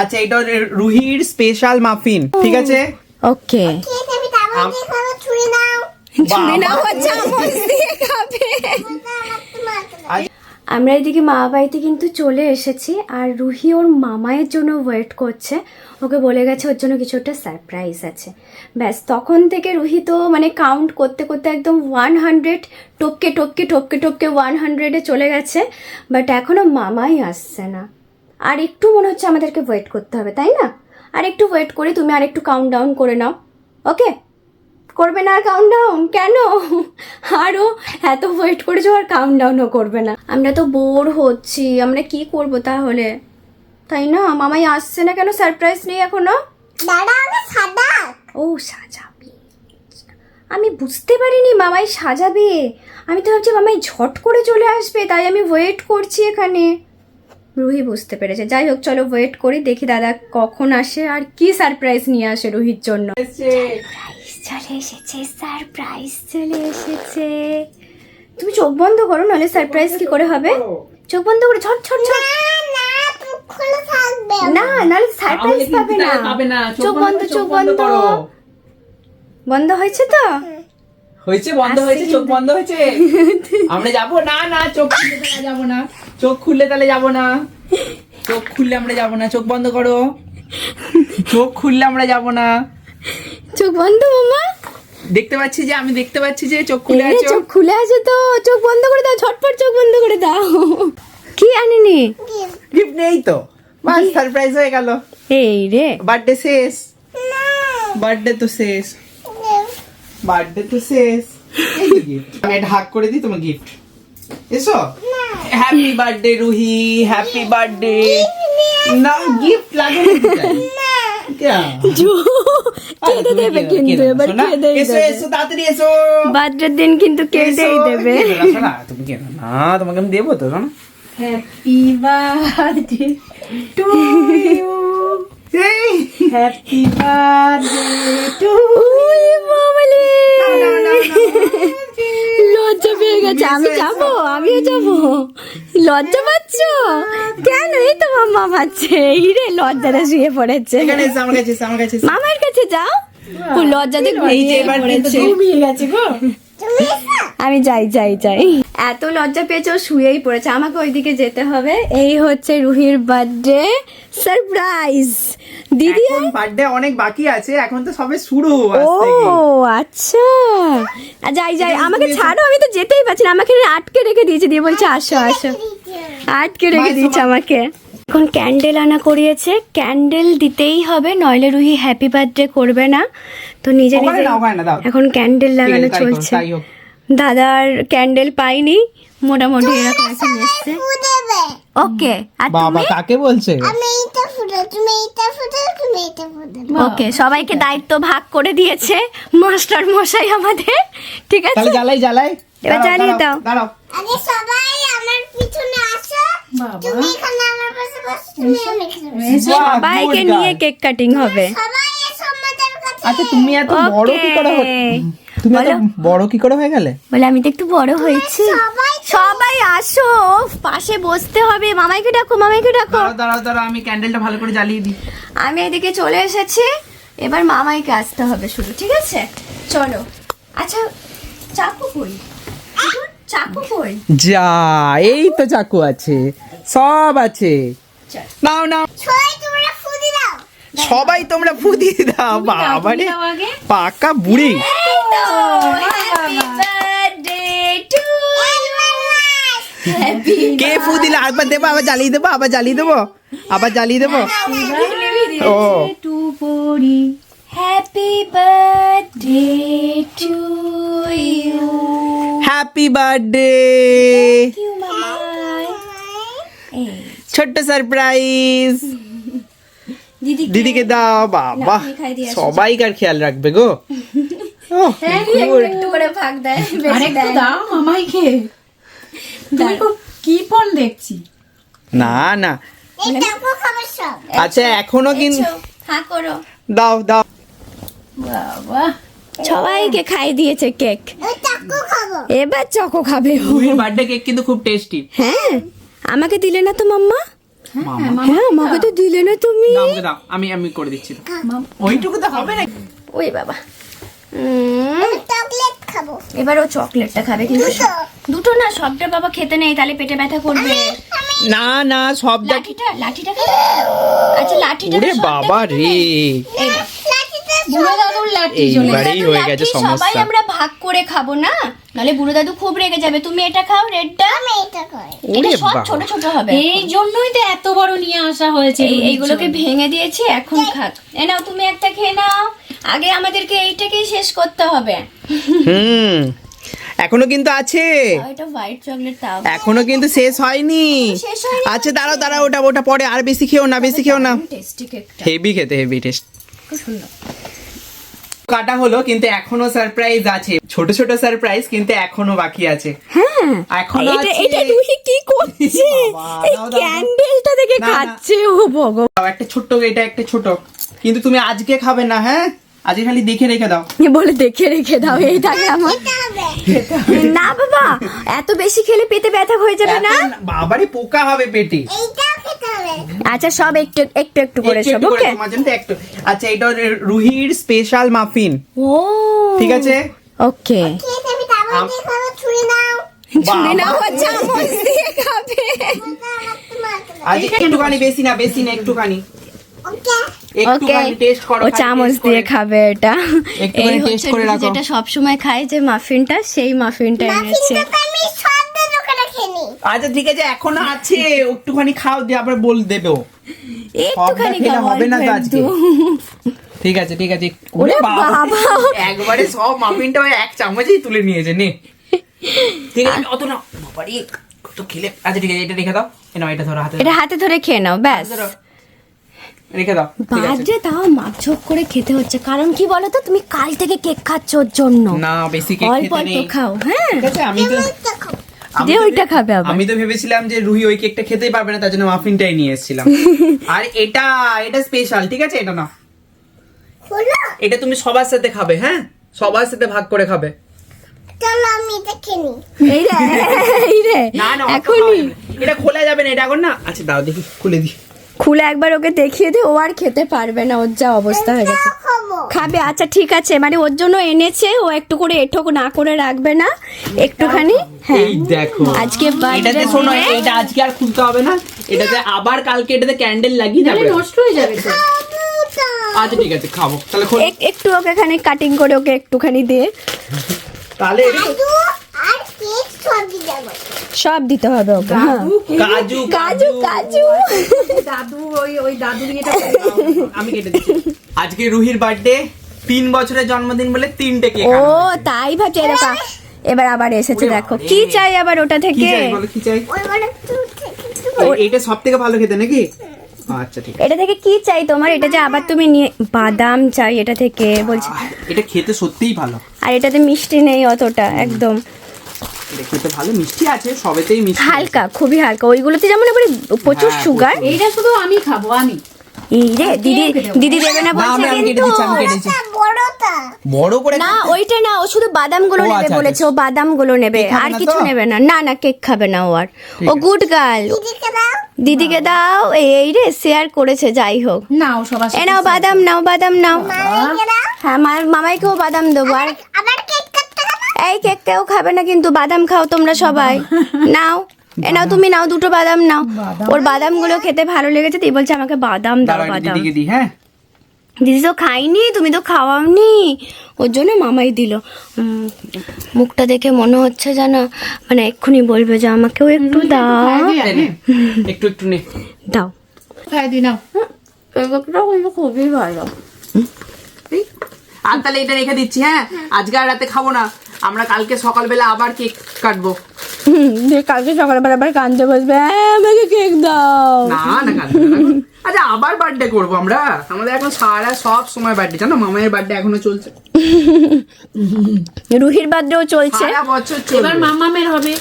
আচ্ছা এটা রুহির স্পেশাল মাফিন, ঠিক আছে? ওকে, আমরা এদিকে মা বাড়িতে কিন্তু চলে এসেছি আর রুহি ওর মামায়ের জন্য ওয়েট করছে। ওকে বলে গেছে ওর জন্য কিছু একটা সারপ্রাইজ আছে। ব্যাস তখন থেকে রুহি তো মানে কাউন্ট করতে করতে একদম 100 টপকে টপকে টপকে টপকে 100-এ চলে গেছে, বাট এখনো মামাই আসছে না। আর একটু মনে হচ্ছে আমাদেরকে ওয়েট করতে হবে, তাই না? আর একটু ওয়েট করি, তুমি আর একটু কাউন্ট ডাউন করে নাও। ওকে, করবে না আর কাউন্ট ডাউন? কেন? আরও এত ওয়েট করেছো আর কাউন্ট ডাউনও করবে না? আমরা তো বোর হচ্ছি, আমরা কি করব তাহলে, তাই না? মামাই আসছে না কেন? সারপ্রাইজ নেই এখনো? ও সাজাবে, আমি বুঝতে পারিনি মামাই সাজাবে। আমি তো ভাবছি মামাই ঝট করে চলে আসবে, তাই আমি ওয়েট করছি এখানে। রুহি বুঝতে পেরেছে। যাই হোক, চলো ওয়েট করি, দেখি দাদা কখন আসে আর কি সারপ্রাইজ নিয়ে আসে রুহির জন্য। চলে এসেছে, সারপ্রাইজ চলে এসেছে। তুমি চোখ বন্ধ করো, নাহলে সারপ্রাইজ কি করে হবে? চোখ বন্ধ করে ঝট ঝট ঝট। না, নাহলে সারপ্রাইজ পাবে না। চোখ বন্ধ, চোখ বন্ধ। বন্ধ হয়েছে তো? হয়েছে, বন্ধ হয়েছে, চোখ বন্ধ হয়েছে। আমরা যাবো না, না চোখ খুললে তাহলে যাবো না, চোখ খুললে তাহলে যাবো না, চোখ খুললে আমরা যাবো না, চোখ বন্ধ করো, চোখ খুললে আমরা যাবো না। চোখ বন্ধ মামা। দেখতে পাচ্ছি যে, আমি দেখতে পাচ্ছি যে চোখ খুলে আছে। চোখ খুলে আছে তো, চোখ বন্ধ করে দাও, ঝটপট চোখ বন্ধ করে দাও। কি আনিনি? গিফট নেই তো, বাস সারপ্রাইজ হয়ে গেল। এই রে, বার্থডে শেষ, বার্থডে তো শেষ, বার্থডে তো শেষ। এই গিফট আমি এটা হাক করে দিই তোমার গিফট। এসো, happy birthday Ruhi, happy birthday. না গিফট লাগে না, কেটে দেবে কিন্তু এবার, কেটে এসো এসো তাড়াতাড়ি এসো। বার্থডের দিন কিন্তু কেটেই দেবে। তুমি কেন না, তোমাকে আমি দেবো তো। Happy birthday to you, happy birthday to মামালি। লজ্জা পেয়ে গেছে। আমি যাবো, আমিও যাবো। লজ্জা পাচ্ছ কেন? এই তো মামা পাচ্ছে। হিরে লজ্জাটা শুয়ে পড়েছে। এখানে এসো, আমার কাছে এসো, আমার কাছে এসো। মামার কাছে যাও, লজ্জাতে ঘুমিয়ে পড়েছে। আমি যাই যাই যাই। এত লজ্জা পেয়েছে, ও শুয়েই পড়েছে। আমাকে ওইদিকে যেতে হবে। এই হচ্ছে রুহির বার্থডে সারপ্রাইজ। দিদি বার্থডে অনেক বাকি আছে, এখন তো সবে শুরু। ও আচ্ছা, যাই যাই, আমাকে ছাড়ো, আমি তো যেতেই পারছি না। আমাকে আটকে রেখে দিয়েছে, দিয়ে বলছে আসো আসো, আটকে রেখে দিয়েছে আমাকে। এখন ক্যান্ডেল আনা করিয়েছে, ক্যান্ডেল দিতেই হবে, নইলে রুহি হ্যাপি বার্থডে করবে না। তো নিজে নিজে এখন ক্যান্ডেল লাগানো চলছে। দাদার ক্যান্ডেল পাইনি, মোটামুটি এরকম একটা এসছে। ওকে, আর বাবা কাকে বলছে? ওকে, সবাইকে দায়িত্ব ভাগ করে দিয়েছে মাস্টার মশাই আমাদের। ঠিক আছে, তাহলে জ্বালাই জ্বালাই, এবার জ্বালিয়ে দাও। দাঁড়াও, আরে সবাই আমার পিছনে আসো, তুমি এখানে আমার পাশে বসো, তুমি এখানে সবাইকে নিয়ে কেক কাটিং হবে। সবাই এসো আমাদের কাছে। আচ্ছা তুমি এত বড় কি করে তুমি এত বড় কি করে হয়ে গেলে? বলে আমি তো একটু বড় হয়েছি। সবাই আসো, পাশে বসতে হবে। মামাইকে ডাকো, মামাইকে ডাকো। দাঁড়াও দাঁড়াও দাঁড়াও, আমি ক্যান্ডেলটা ভালো করে জ্বালিয়ে দিই। আমি এদিকে চলে এসেছি, এবার মামাইকে আসতে হবে শুধু। ঠিক আছে, চলো। আচ্ছা চাকু কই? চাকু কই? যা, এই তো চাকু আছে, সব আছে। নাও নাও, সবাই তোমরা ফুদি দাও। সবাই তোমরা ফু দিয়ে দাও। বাবা রে, পাকা বুড়ি। কে ফু দিলে? আবার দেবো, আবার জ্বালিয়ে দেবো, আবার জ্বালিয়ে দেবো, আবার জ্বালিয়ে দেবো। ও happy birthday to you. Happy birthday. ছোট্ট সারপ্রাইজ দিদিকে দাও। বাবা, সবাইকার খেয়াল রাখবে গো। একটু করে ভাগ দেয়, দাও মামাইকে। তুমি কি ফোন দেখছি? না না, এটা কো খাবার সব। আচ্ছা এখনো কিন্তু হ্যাঁ করো। দাও দাও। বাবা, সবাইকে খাই দিয়েছে কেক, এটা কো খাবো। এবার চকো খাবে ও। রুহির বার্থডে কেক কিন্তু খুব টেস্টি। হ্যাঁ, আমাকে দিলে না তো মাম্মা। মামা হ্যাঁ আমাকে তো দিলে না তুমি। দাও আমাকে দাও, আমি করে দিচ্ছি। ওইটুকু তো হবে না। ওই বাবা চকলেট খাবো। এবার ও চকলেটটা খাবে, কিন্তু দুটো না, সবটা বাবা খেতে নেই, তাহলে পেটে ব্যথা করবে। না না সব দেখ। লাঠিটা খাবে। আচ্ছা লাঠিটা ওরে বাবা রে, বুড়ো দাদুর লাঠি এইবারেই হয়ে গেছে সবাই সমস্যা। আমরা ভাগ করে খাবো না, নাহলে বুড়ো দাদু খুব রেগে যাবে। তুমি এটা খাও, রেডটা। আমি এটা খাই। এটা ওরে সব বাবা। ছোট ছোট হবে। এই জন্যই তো এত বড় নিয়ে আসা হয়েছে। এইগুলোকে ভেঙে দিয়েছি, এখন খাক। এ নাও তুমি একটা খেয়ে নাও, আগে আমাদেরকে এইটাকেই শেষ করতে হবে। এখনো কিন্তু আছে, এটা হোয়াইট চকলেট, তাও এখনো কিন্তু শেষ হয়নি। শেষ হয়নি। আচ্ছা দাঁড়াও দাঁড়াও, ওটা পরে, আর বেশি খেও না, বেশি খেও না। টেস্টি কেকটা হেভি খেতে, হেভি টেস্ট। খুব সুন্দর। কাটা হলো, কিন্তু এখনো সারপ্রাইজ আছে, ছোট ছোট সারপ্রাইজ কিন্তু এখনো বাকি আছে। হ্যাঁ এখনো আছে। এটা রুহি কি করছে? বাবা, এই দাও, দাও, দাও। ক্যান্ডেলটা থেকে না, না। খাচ্ছে ও ভগবান। একটা ছোট্ট, এটা একটা ছোট, কিন্তু তুমি আজকে খাবে না। হ্যাঁ আজকে খালি দেখে রেখে দাও। বলে দেখে রেখে দাও, এইটাকে আমার না বাবা, এত বেশি খেলে পেটে ব্যথা হয়ে যাবে না? বাবারে পোকা হবে পেটে। এইটা খেতে হবে। আচ্ছা সব একটু একটু একটু করে একটু সব, একটু করে ওকে? তোমার জন্য তো একটু। আচ্ছা এটা রুহির স্পেশাল মাফিন, ও ঠিক আছে? ওকে। খেতে আমি তারপর দিয়ে খাবো। ছুরি নাও। ছুরি নাও, বাবা। চামচ দিয়ে খাবে। আজকে একটুখানি, বেশি না, বেশি না, একটুখানি, ওকে। একটুখানি টেস্ট করো। ও খালি চামচ taste দিয়ে করে। খাবে এটা। একটুখানি এই taste হচ্ছে করে রুহি রাখো। যেটা সব সময় খায়, যে মাফিনটা, সেই মাফিনটা এনেছে। মাফিনটা তো আমি সব দোকানে খেনি। আচ্ছা ঠিক আছে, এখনো আছে, একটুখানি খাও দিয়ে আবার বল দেবে ও। একটুখানি সবটা খেলে খাও, হবে না তো অল্প আজকে। একটু। ঠিক আছে ঠিক আছে। ওরে ওরে বাবা, বাবা। একবারে সব মাফিনটা ওই এক চামচেই তুলে নিয়েছে নে। ঠিক আছে অত না বাবারে, তো খেলে। আচ্ছা ঠিক আছে, এটা রেখে দাও। এ নাও, এটা ধরো হাতে, এটা হাতে ধরে খেয়ে নাও, ব্যাস। ধরো, রেখে দাও। ঠিক আছে। বাজে, তাও মাপঝোপ করে খেতে হচ্ছে, কারণ কি বলো তো, তুমি কাল থেকে কেক খাচ্ছ ওর জন্য। না বেশি কেক অল্প খেতে অল্প নেই। খাও, হ্যাঁ। ঠিক আছে, আমি তো ওইটা খাবো। আমি দিয়ে তো ওইটা খাবে আবার। আমি তো ভেবেছিলাম যে রুহি ওই কেকটা খেতেই পারবে না, তার জন্য মাফিনটাই নিয়ে এসেছিলাম। আর এটা স্পেশাল, ঠিক আছে? এটা না, হলো? এটা তুমি সবার সাথে খাবে, হ্যাঁ সবার সাথে ভাগ করে খাবে। চলো আমি এটা খেনি। এই রে, এই রে, না না অত এখনই খাওয়া যাবে না। এটা খোলা যাবে না, এটা এখন না। আচ্ছা দাও দেখি, খুলে দি। খুলে একবার ওকে দেখিয়ে দে, ও আর খেতে পারবে না, ওর যা অবস্থা হয়ে গেছে। খাবো। খাবে, আচ্ছা ঠিক আছে, মানে ওর জন্য এনেছে, ও একটু করে এঠো না করে রাখবে না, একটুখানি। হ্যাঁ এই দেখো, আজকে এটাতে শোনো, এটা আজকে আর খুলতে হবে না, এটাতে আবার কালকে এটাতে ক্যান্ডেল লাগিয়ে যাবে। নষ্ট হয়ে যাবে তো। আচ্ছা ঠিক আছে, খাবো তাহলে। খোল একটু ওকে এখানে কাটিং করে ওকে একটুখানি দিয়ে, তাহলে। এটা তো কাজু আর কেক সব দিয়ে যাবো। সব দিতে হবে ওকে। হ্যাঁ। কাজু কাজু কাজু। দাদু ওই দাদুর ইয়েটা আমি কেটে দিচ্ছি। আজকে রুহির বার্থডে, 3 বছরের জন্মদিন বলে 3টে কেক ও আনা হয়েছে। তাই ভাবছি, দেখো এবার আবার এসেছে, ওরে দেখো বাবারে। কি চাই আবার ওটা কি থেকে। চাই বলো, কি চাই? ওই বলে একটু এইটা সব থেকে ভালো খেতে নাকি? আচ্ছা ঠিক আছে। এটা থেকে কি চাই তোমার? এটা যে আবার তুমি নিয়ে, বাদাম চাই এটা থেকে বলছি। এটা খেতে সত্যিই ভালো, আর এটাতে মিষ্টি নেই অতটা, একদম এটা খেতে ভালো, মিষ্টি আছে, সবেতেই মিষ্টি আছে। হালকা, খুবই হালকা। ওইগুলোতে যেমন এবারে প্রচুর হ্যাঁ, সুগার। এইটা শুধু আমি খাবো, আমি। এই রে, দিদি দিদি দেবে না না, বলছে আমি কেটে কিন্তু। দিচ্ছি, আমি কেটে দিচ্ছি। বড়টা। বড় করে না ওইটা না, ও শুধু বাদামগুলো ও, নেবে আচ্ছা, বলেছে, ও বাদামগুলো নেবে, কেক খাবে আর না কিছু তো? নেবে না। না না, কেক খাবে না ও আর। ঠিক ও আছে। Good girl. দিদিকে দাও। দিদিকে দাও। এই রে, শেয়ার করেছে, যাই হোক। না ও সবার এ নাও বাদাম নাও, বাদাম নাও। মামাইকে দাও। হ্যাঁ, মামাইকেও বাদাম দেবো। আর আবার কেক কাটতে হবে। এই কেক কেউ খাবে না কিন্তু, বাদাম খাও তোমরা সবাই। নাও, এ নাও, তুমি নাও, দুটো বাদাম নাও। ওর বাদামগুলো খেতে ভালো লেগেছে, তুই বলছে আমাকে বাদাম দাও, দাঁড়াও, এটা বাদাম। দিদিকে দিই। হ্যাঁ দিদি তো খাইনি, তুমি তো খাওয়াওনি, ওর জন্য মামাই দিল। মুখটা দেখে মনে হচ্ছে যেন মানে এক্ষুনি বলবে যে আমাকেও একটু দাও। এই নে, একটু একটু নে। দাও। খাই দিই নাও। কেকটা কিন্তু খুবই ভালো। এই, আর তাহলে এটা রেখে দিচ্ছি। হ্যাঁ আজকে আর রাতে খাবো না, আমরা কালকে সকালবেলা আবার কেক কাটবো। দিয়ে কালকে সকালবেলা আবার কাঁদতে বসবে, আমাকে কেক দাও। না না কাঁদবে না, কাঁদবে না। আচ্ছা আবার বার্থডে করবো আমরা, আমাদের এখন সারা সব সময় বার্থডে, জানো মামায়ের বার্থডে এখনো চলছে, রুহির বার্থডেও চলছে। সারা বছর এবার চলবে। মামামের হবে।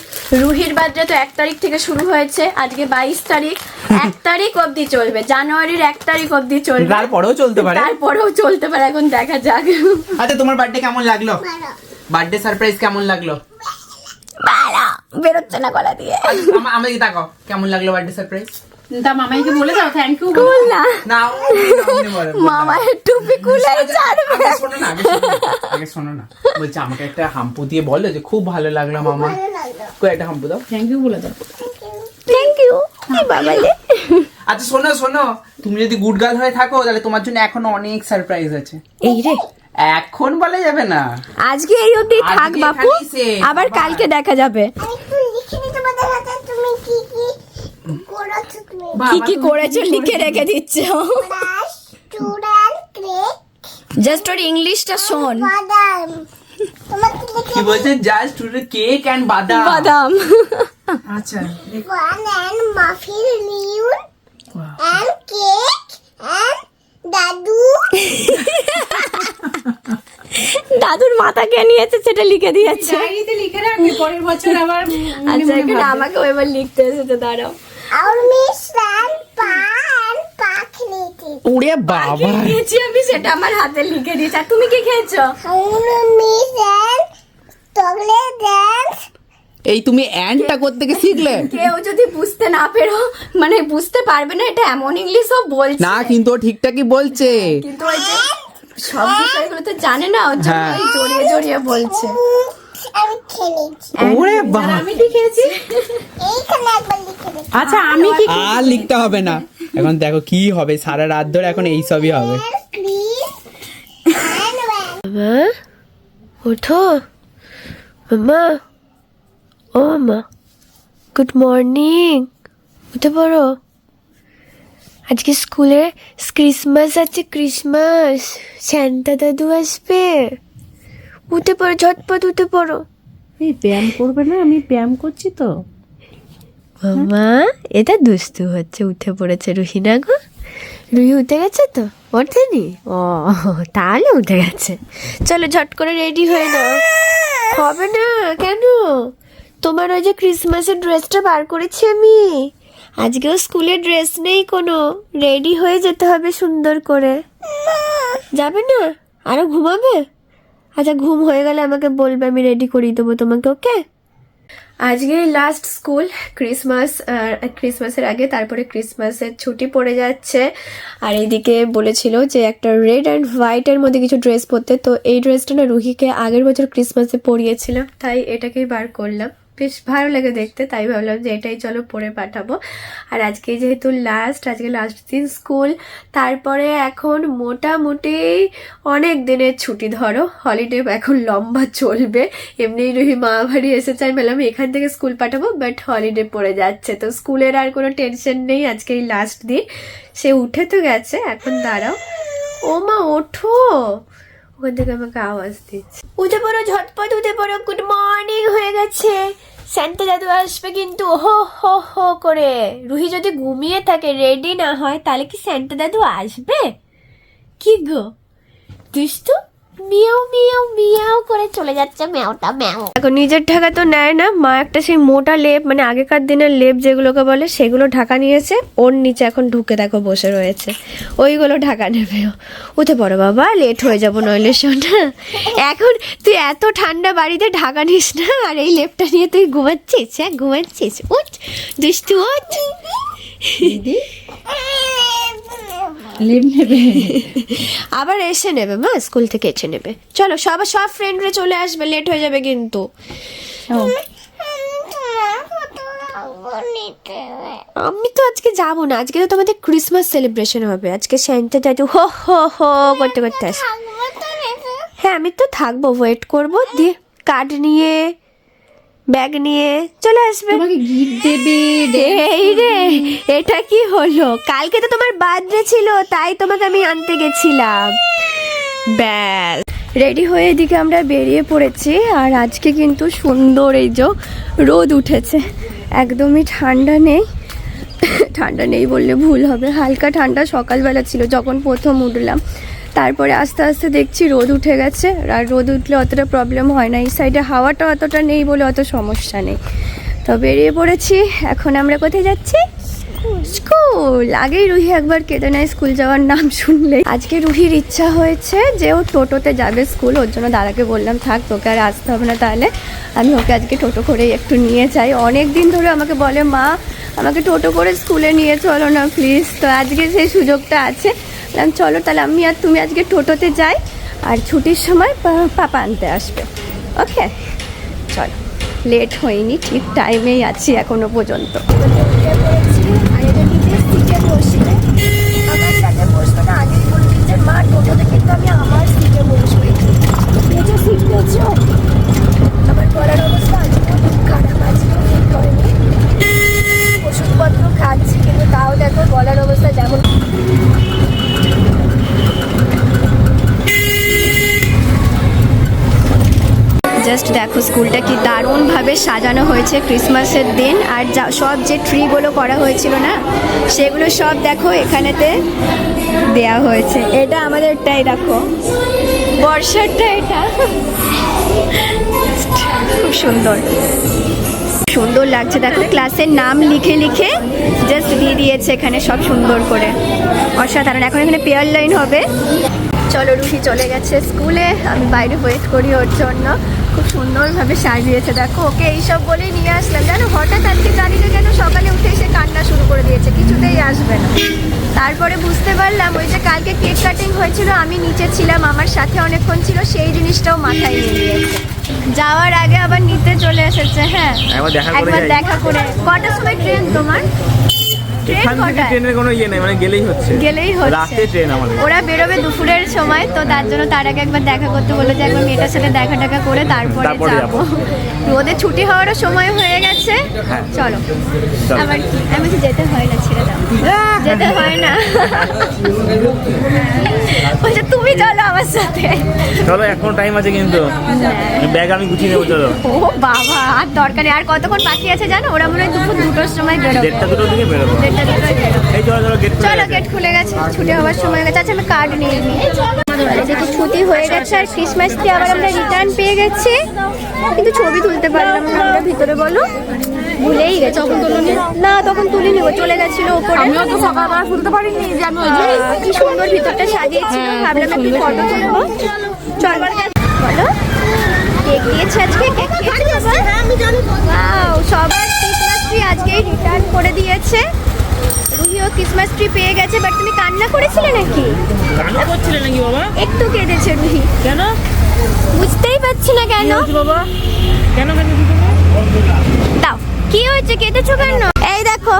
রুহির বার্থডে তো 1 তারিখ থেকে শুরু হয়েছে, আজকে 22 তারিখ। 1 তারিখ অবধি চলবে, জানুয়ারির 1 তারিখ অবধি চলবে, তারপরেও চলতে পারে। তারপরেও চলতে পারে, এখন দেখা যাক। আচ্ছা তোমার বার্থডে কেমন লাগলো? ভালো। বার্থডে সারপ্রাইজ কেমন লাগলো? বেরোচ্ছে না গলা দিয়ে। আমাদের তাকাও, কেমন লাগলো বার্থডে সারপ্রাইজ? তা মামাইকে বলে দাও থ্যাংক ইউ। কুল না, না অমনি বলে, মামায়ের টুপি কুলেই ছাড়বে। আগে শোনো না, আগে শোনো না। বলছি আমাকে একটা হাম্পু দিয়ে বলো যে খুব ভালো লাগলো মামা। কই একটা হাম্পু দাও। থ্যাংক ইউ বলে দাও। থ্যাংক ইউ বাবালে। আচ্ছা শোনো শোনো, তুমি যদি গুড গার্ল হয়ে থাকো তাহলে তোমার জন্য এখন অনেক সারপ্রাইজ আছে। এই রে, এখন বলা যাবে না। আজকে এই অবধি থাক আজকে বাপু, এখানেই শেষ, আবার আবার। কালকে দেখা যাবে। আমি একটু লিখে দিই তোমাদের হাতে, তুমি কি কি করেছো তুমি। কি কি করেছো লিখে রেখে দিচ্ছ। ব্রাশ, স্টুডেন্ট, ক্রেক, জাস্ট ওর ইংলিশটা শোন। বাদাম। তোমাকে লিখে কি বলছে? জাস্ট টু কেক এন্ড বাদাম। বাদাম। আচ্ছা one and muffin liun and cake and dadu. দাদুর মাথা কে নিয়েছে সেটা লিখে দিয়েছে। ডায়েরিতে লিখে রাখবি, পরের বছর আবার আচ্ছা এখানে আমাকে এবার লিখতে এসেছে, দাঁড়াও। Our miss and pa and pa created. ওরে বাবা, খেয়েছি আমি, সেটা আমার হাতে লিখে দিয়েছে। আর তুমি কি খেয়েছো? Our miss and chocolate dance. এই তুমি এন্ডটা করতে গিয়ে শিখলে কেউ যদি বুঝতে না পেরো, মানে বুঝতে পারবে না, এটা এমন ইংলিশও বলছে না, কিন্তু ও ঠিকঠাকই বলছে। কিন্তু ওই যে সব বিষয়গুলো তো জানে না, ওর জন্য হ্যাঁ। ওই জড়িয়ে জড়িয়ে বলছে। আমি খেলেছি। ওরে বাবা, আমি কি খেয়েছি? এইখানে একবার লিখে দে। আচ্ছা আমি কি আর লিখতে হবে না। এখন দেখো কি হবে, সারা রাত ধরে এখন এই সবই হবে। Please and well. মামা ওঠো, মামা ও মামা, গুড মর্নিং, উঠে পড়ো। আজকে স্কুলে ক্রিসমাস আছে, ক্রিসমাস, সান্তা দাদু আসবে। উঠে পড়ো, ঝটপট উঠে পড়ো। এই ব্যায়াম করবে না? আমি ব্যায়াম করছি তো। মামা এটা দুষ্টু হচ্ছে, উঠে পড়েছে রুহিনা গো। রুহি উঠে গেছে তো? ওঠেনি? ও তাহলে উঠে গেছে। চলো ঝট করে রেডি হয়ে নাও। হবে না কেন? তোমার ওই যে ক্রিসমাসের ড্রেসটা বার করেছি আমি। আজকেও স্কুলে ড্রেস নেই কোনো, রেডি হয়ে যেতে হবে সুন্দর করে। যাবে না? আরো ঘুমাবে? আচ্ছা ঘুম হয়ে গেলে আমাকে বলবে, আমি রেডি করিয়ে দেবো তোমাকে, ওকে? আজকে লাস্ট স্কুল, ক্রিসমাসের আগে, তারপরে ক্রিসমাসের ছুটি পড়ে যাচ্ছে। আর এইদিকে বলেছিল যে একটা রেড অ্যান্ড হোয়াইটের মধ্যে কিছু ড্রেস পরতে, তো এই ড্রেসটা না রুহিকে আগের বছর ক্রিসমাসে পরিয়েছিলাম, তাই এটাকেই বার করলাম। বেশ ভালো লাগে দেখতে, তাই ভাবলাম যে এটাই চলো পরে পাঠাবো। আর আজকে যেহেতু আজকে লাস্ট দিন স্কুল, তারপরে এখন মোটামুটি অনেক দিনের ছুটি, ধরো হলিডে এখন লম্বা চলবে। এমনি রুহি মা বাড়ি এসেছে, আমি বললাম এখান থেকে স্কুল পাঠাবো, বাট হলিডে পড়ে যাচ্ছে, তো স্কুলের আর কোনো টেনশন নেই। আজকে এই লাস্ট দিন, সে উঠে তো গেছে, এখন দাঁড়াও। ও মা ওঠো, ওখান থেকে আমাকে আওয়াজ দিচ্ছে। উঠে পড়ো, ঝটপট উঠে পড়ো, গুড মর্নিং হয়ে গেছে। সান্তা দাদু আসবে কিন্তু, হো হো হো করে। রুহি যদি ঘুমিয়ে থাকে, রেডি না হয়, তাহলে কি সান্তা দাদু আসবে? কি গো দুষ্টু, মিয়াও মিয়াও মিয়াও করে চলে যাচ্ছে, ম্যাওটা ম্যাও। এখন নিজের ঢাকা তো নেয় না, মা একটা সেই মোটা লেপ, মানে আগেকার দিনের লেপ যেগুলোকে বলে, সেগুলো ঢাকা নিয়েছে, ওর নিচে এখন ঢুকে দেখো বসে রয়েছে, ওইগুলো ঢাকা নেবে। উঠে পড়ো বাবা, লেট হয়ে যাবো নইলে। শোনা, এখন তুই এত ঠান্ডা বাড়িতে ঢাকা নিস না, আর এই লেপটা নিয়ে তুই ঘুমাচ্ছিস? হ্যাঁ ঘুমাচ্ছিস, উঠ দুষ্টু উঠ। লিভ নেবে। আবার এসে নেবে মা, স্কুল থেকে এসে নেবে। চলো সব ফ্রেন্ডরা চলে আসবে, লেট হয়ে যাবে কিন্তু। আমি তো আজকে যাবো না, আজকে তো তোমাদের ক্রিসমাস সেলিব্রেশন হবে। আজকে সান্তা দাদু হো হো হো করতে করতে আসে। হ্যাঁ আমি তো থাকবো, ওয়েট করবো, দিয়ে কার্ড নিয়ে ব্যাগ নিয়ে চলে আসবে। তোমাকে গিফট দেবে। এই রে, এটা কি হলো? কালকে তো তোমার বার্থডে ছিল, তাই তোমাকে আমি আনতে গেছিলাম। ব্যাস রেডি হয়ে এদিকে আমরা বেরিয়ে পড়েছি। আর আজকে কিন্তু সুন্দর এই যে রোদ উঠেছে, একদমই ঠান্ডা নেই। ঠান্ডা নেই বললে ভুল হবে, হালকা ঠান্ডা সকালবেলা ছিল যখন প্রথম উঠলাম, তারপরে আস্তে আস্তে দেখছি রোদ উঠে গেছে। আর রোদ উঠলে অতটা প্রবলেম হয় না, এই সাইডে হাওয়াটা অতটা নেই বলে অত সমস্যা নেই। তো বেরিয়ে পড়েছি। এখন আমরা কোথায় যাচ্ছি? স্কুল আগেই রুহি একবার কেঁদে নেয় স্কুল যাওয়ার নাম শুনলে। আজকে রুহির ইচ্ছা হয়েছে যে ও টোটোতে যাবে স্কুল, ওর জন্য দাদাকে বললাম থাক তোকে আর আসতে হবে না, তাহলে আমি ওকে আজকে টোটো করে একটু নিয়ে যাই। অনেক দিন ধরে আমাকে বলে মা আমাকে টোটো করে স্কুলে নিয়ে চলো না প্লিজ, তো আজকে সেই সুযোগটা আছে। বললাম চলো তাহলে আমি আর তুমি আজকে টোটোতে যাই, আর ছুটির সময় পাপা আনতে আসবে। ওকে চলো, লেট হয়নি, ঠিক টাইমেই আছি এখনো পর্যন্ত। আমার সাথে বসবে না, আগেই বলবি যে মা টোটোতে কিন্তু আমি আমার সিটে বসবো। নিচে সিট পেয়েছো? আমার গলার অবস্থা আজকে খুব খারাপ, আজকেও ঠিক হয়নি, ওষুধপত্র খাচ্ছি কিন্তু তাও দেখো গলার অবস্থা যেমন। জাস্ট দেখো স্কুলটা কি দারুণভাবে সাজানো হয়েছে ক্রিসমাসের দিন, আর সব যে ট্রিগুলো করা হয়েছিল না সেগুলো সব দেখো এখানেতে দেয়া হয়েছে। এটা আমাদেরটাই দেখো, বর্ষারটা এটা খুব সুন্দর সুন্দর লাগছে। দেখো ক্লাসের নাম লিখে লিখে জাস্ট দিয়ে দিয়েছে এখানে সব সুন্দর করে, অসাধারণ। এখন এখানে পেয়ার লাইন হবে। চলো রুহি চলে গেছে স্কুলে, আমি বাইরে ওয়েট করি ওর জন্য। খুব সুন্দরভাবে সাজিয়েছে দেখো, ওকে এইসব বলেই নিয়ে আসলাম জানো। হঠাৎ আজকে জানি না কেন সকালে উঠে এসে কান্না শুরু করে দিয়েছে, কিছুতেই আসবে না। তারপরে বুঝতে পারলাম ওই যে কালকে কেক কাটিং হয়েছিল, আমি নিচে ছিলাম, আমার সাথে অনেকক্ষণ ছিল, সেই জিনিসটাও মাথায় নিয়ে নিয়েছে। যাওয়ার আগে আবার নিতে চলে এসেছে। হ্যাঁ একবার দেখা করে। কটার সময় ট্রেন তোমার? ট্রেনের কোনো ইয়ে নেই, মানে গেলেই হচ্ছে রাতে ট্রেন আমাদের। ওরা বেরোবে দুপুরের সময়, তো তার জন্য তার আগে একবার দেখা করতে বলে যে একবার মেয়েটার সাথে দেখা টাকা করে তারপরে যাবো। ওদের ছুটি হওয়ারও সময় হয়ে গেছে। চলো আবার আমি তো যেতে হয় না, ছেড়ে দাও, যেতে হয় না। বলছে তুমি চলো আমার সাথে। চলো এখন টাইম আছে কিন্তু, ব্যাগ আমি গুছিয়ে নেবো। চলো। ও বাবা আর দরকার নেই, আর কতক্ষণ বাকি আছে জানো? ওরা মনে হয় দুপুর 2টোর সময় বেরোবে। 1:30-2টোর দিকে বেরোবো। এই চলো চলো গেট চলো, গেট খুলে গেছে, ছুটি হওয়ার সময় হয়ে গেছে। আচ্ছা আমি কার্ড নিয়ে নিই। যেহেতু ছুটি হয়ে গেছে আর ক্রিসমাস ট্রি আবার আমরা রিটার্ন পেয়ে গেছি, কিন্তু ছবি তুলতে পারলাম না আমরা ভিতরে। বলো ভুলেই গেছে। তখন তুলিনি না, তখন তুলিনি, ও চলে গেছিল ওপরে। আমিও তো সকালবেলা তুলতে পারিনি যে আমি ওই জন্য। কি সুন্দর ভিতরটা সাজিয়েছিল, ভাবলাম একটু ফটো তুলবো। চল বলো, কেক দিয়েছে আজকে। কেক খেয়েছি আমি জানি। ওয়াও, সবার ক্রিসমাস ট্রি আজকেই রিটার্ন করে দিয়েছে। রুহিও ক্রিসমাস ট্রি পেয়ে গেছে। বাট তুমি কান্না করেছিলে নাকি? কান্না করছিলে নাকি বাবা? একটু কেঁদেছে রুহি। কেন বুঝতেই পারছি না কেন। বাবা কেন কেন দাও, কি হয়েছে, কেঁদেছো কেন? এই দেখো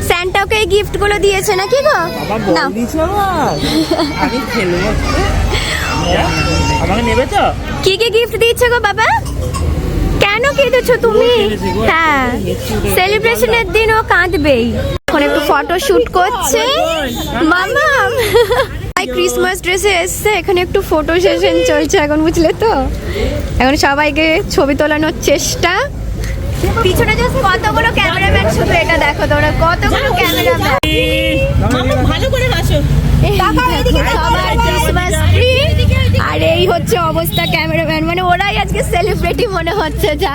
স্যান্টা ওকে এই গিফট গুলো দিয়েছে নাকি গো? নাও আমি খেলবো, আমাকে নেবে তো? কি কি গিফট দিয়েছে গো বাবা? কেন কেঁদেছো তুমি? হ্যাঁ সেলিব্রেশনের দিন ও কাঁদবেই। এখন একটু ফটো শুট করছে মামা। ক্রিসমাস ড্রেসে এসছে, এখানে একটু ফটো সেশন চলছে এখন, বুঝলে তো? এখন সবাইকে ছবি তোলানোর চেষ্টা। পিছনে জাস্ট কতগুলো ক্যামেরাম্যান, শুধু এটা দেখো তোমরা, কতগুলো ক্যামেরাম্যান। ভালো করে বাসো। সবার ক্রিসমাস ট্রি, আর এই হচ্ছে অবস্থা ক্যামেরাম্যান, মানে ওরাই আজকে সেলিব্রিটি মনে হচ্ছে। যা